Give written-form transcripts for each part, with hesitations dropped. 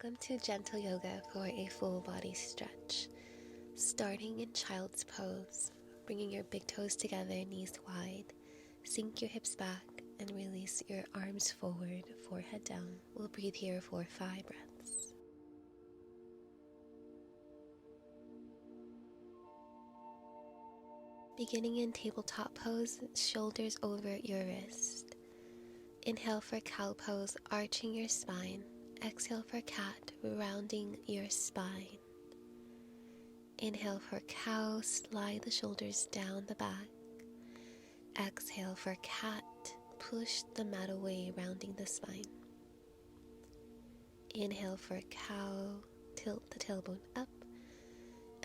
Welcome to Gentle Yoga for a full body stretch. Starting in child's pose, bringing your big toes together, knees wide. Sink your hips back and release your arms forward, forehead down. We'll breathe here for 5 breaths. Beginning in tabletop pose, shoulders over your wrist. Inhale for cow pose, arching your spine. Exhale for cat, rounding your spine. Inhale for cow, slide the shoulders down the back. Exhale for cat, push the mat away, rounding the spine. Inhale for cow, tilt the tailbone up.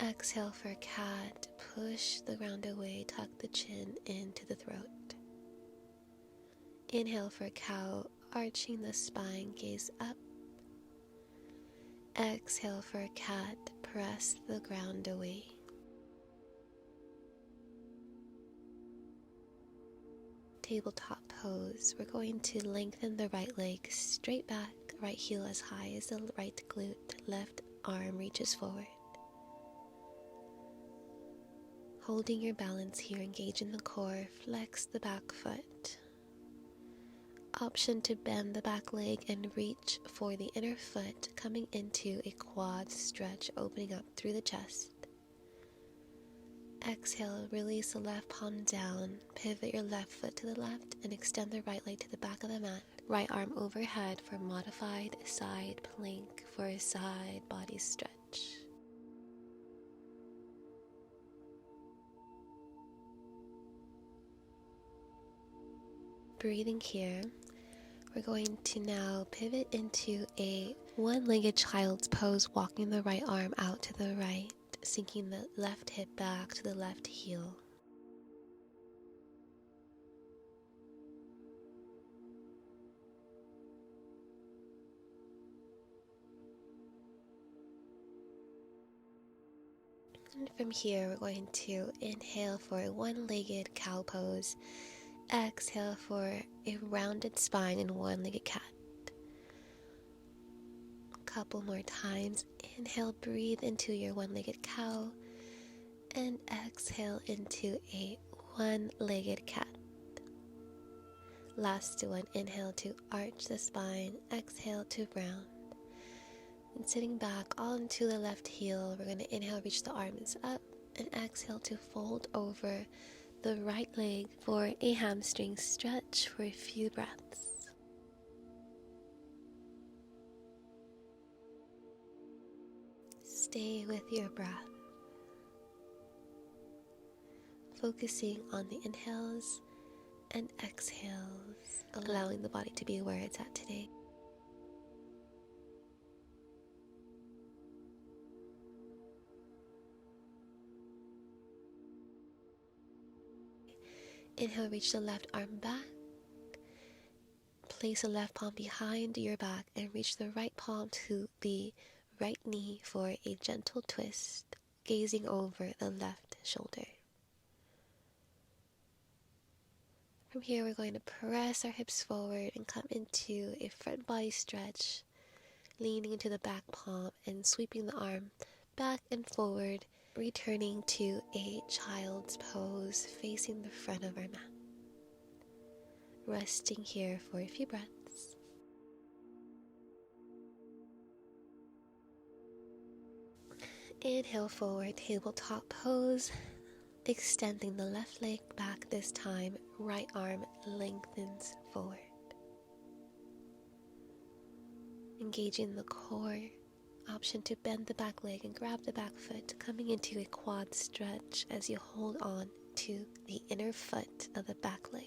Exhale for cat, push the ground away, tuck the chin into the throat. Inhale for cow, arching the spine, gaze up. Exhale for cat, press the ground away. Tabletop pose. We're going to lengthen the right leg straight back, right heel as high as the right glute, left arm reaches forward. Holding your balance here, engage in the core, flex the back foot. Option to bend the back leg and reach for the inner foot, coming into a quad stretch, opening up through the chest. Exhale, release the left palm down, pivot your left foot to the left and extend the right leg to the back of the mat. Right arm overhead for modified side plank for a side body stretch. Breathing here. We're going to now pivot into a one-legged child's pose, walking the right arm out to the right, sinking the left hip back to the left heel. And from here, we're going to inhale for a one-legged cow pose. Exhale for a rounded spine and one-legged cat. Couple more times. Inhale, breathe into your one-legged cow, and exhale into a one-legged cat. Last one, inhale to arch the spine, exhale to round. And sitting back onto the left heel, we're going to inhale, reach the arms up, and exhale to fold over the right leg for a hamstring stretch for a few breaths. Stay with your breath, focusing on the inhales and exhales, allowing the body to be where it's at today. Inhale, reach the left arm back. Place the left palm behind your back and reach the right palm to the right knee for a gentle twist, gazing over the left shoulder. From here, we're going to press our hips forward and come into a front body stretch, leaning into the back palm and sweeping the arm back and forward, returning to a child's pose, facing the front of our mat. Resting here for a few breaths. Inhale forward, tabletop pose, extending the left leg back this time, right arm lengthens forward. Engaging the core, option to bend the back leg and grab the back foot, coming into a quad stretch as you hold on to the inner foot of the back leg.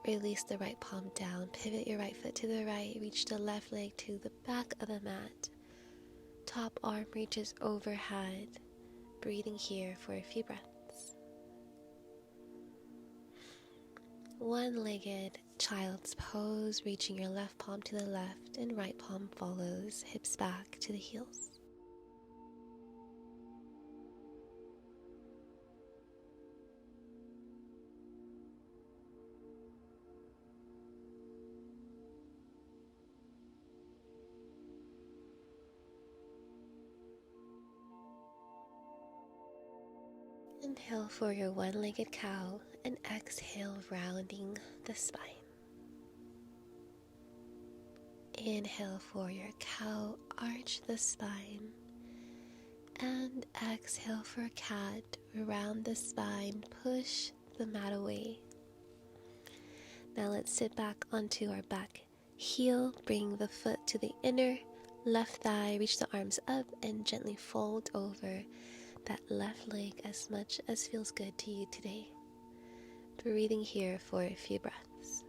Release the right palm down, pivot your right foot to the right, reach the left leg to the back of the mat. Top arm reaches overhead, breathing here for a few breaths. One-legged child's pose, reaching your left palm to the left and right palm follows, hips back to the heels. Inhale for your one-legged cow and exhale, rounding the spine. Inhale for your cow, arch the spine. And exhale for cat, round the spine, push the mat away. Now let's sit back onto our back heel, bring the foot to the inner left thigh, reach the arms up and gently fold over that left leg as much as feels good to you today. Breathing here for a few breaths.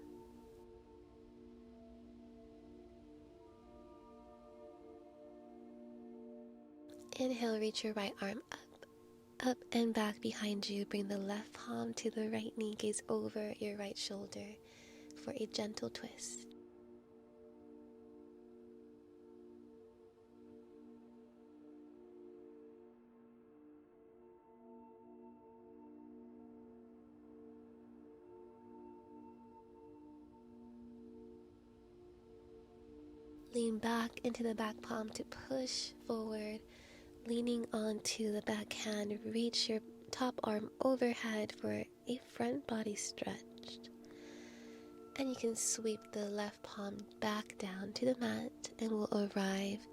Inhale, reach your right arm up and back behind you. Bring the left palm to the right knee, gaze over your right shoulder for a gentle twist. Lean back into the back palm to push forward, leaning onto the back hand. Reach your top arm overhead for a front body stretch. And you can sweep the left palm back down to the mat and we'll arrive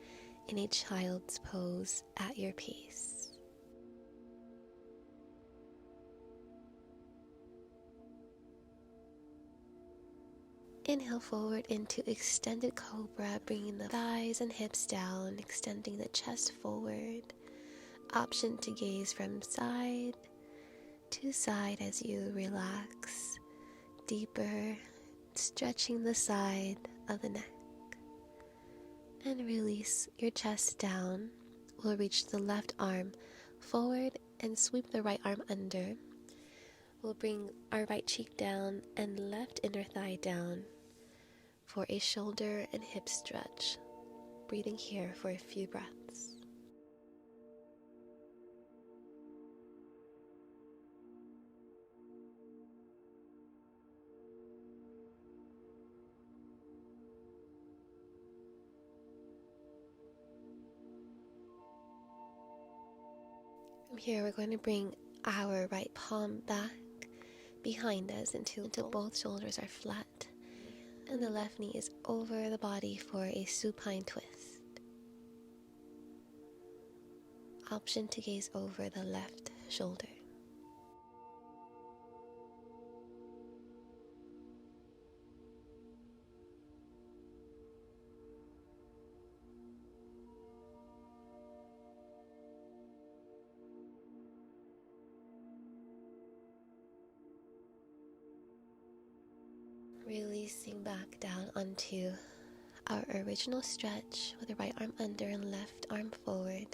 in a child's pose at your pace. Inhale forward into extended cobra, bringing the thighs and hips down, extending the chest forward. Option to gaze from side to side as you relax deeper, stretching the side of the neck. And release your chest down. We'll reach the left arm forward and sweep the right arm under. We'll bring our right cheek down and left inner thigh down for a shoulder and hip stretch. Breathing here for a few breaths. From here, we're going to bring our right palm back behind us until both shoulders are flat and the left knee is over the body for a supine twist. Option to gaze over the left shoulder. Releasing back down onto our original stretch with the right arm under and left arm forward.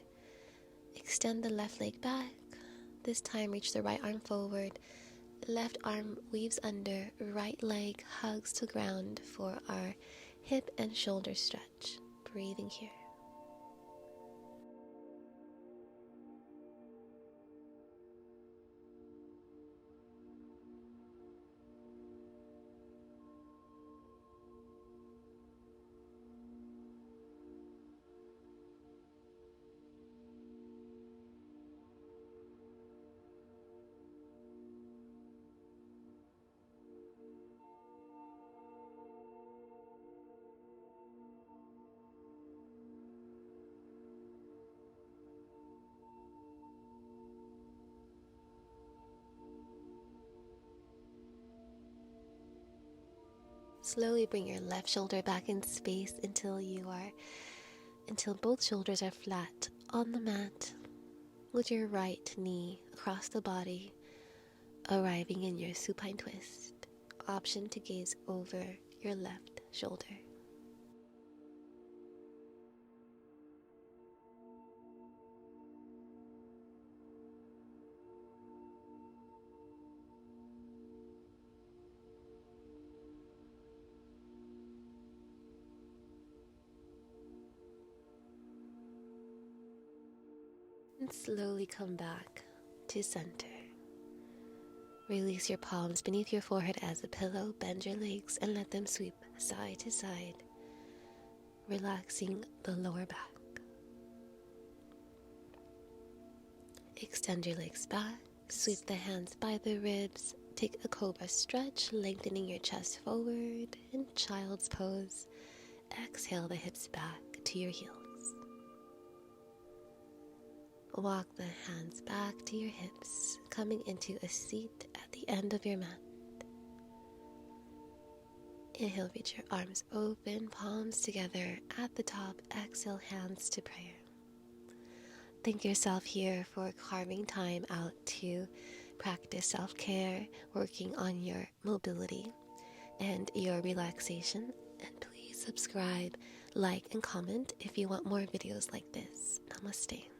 Extend the left leg back. This time reach the right arm forward. Left arm weaves under, right leg hugs to ground for our hip and shoulder stretch. Breathing here. Slowly bring your left shoulder back in space until both shoulders are flat on the mat, with your right knee across the body, arriving in your supine twist. Option to gaze over your left shoulder. And slowly come back to center. Release your palms beneath your forehead as a pillow. Bend your legs and let them sweep side to side, relaxing the lower back. Extend your legs back Sweep the hands by the ribs. Take a cobra stretch, lengthening your chest forward. In child's pose, exhale the hips back to your heels. Walk the hands back to your hips, coming into a seat at the end of your mat. Inhale, reach your arms open, palms together at the top. Exhale, hands to prayer. Thank yourself here for carving time out to practice self-care, working on your mobility and your relaxation. And please subscribe, like, and comment if you want more videos like this. Namaste.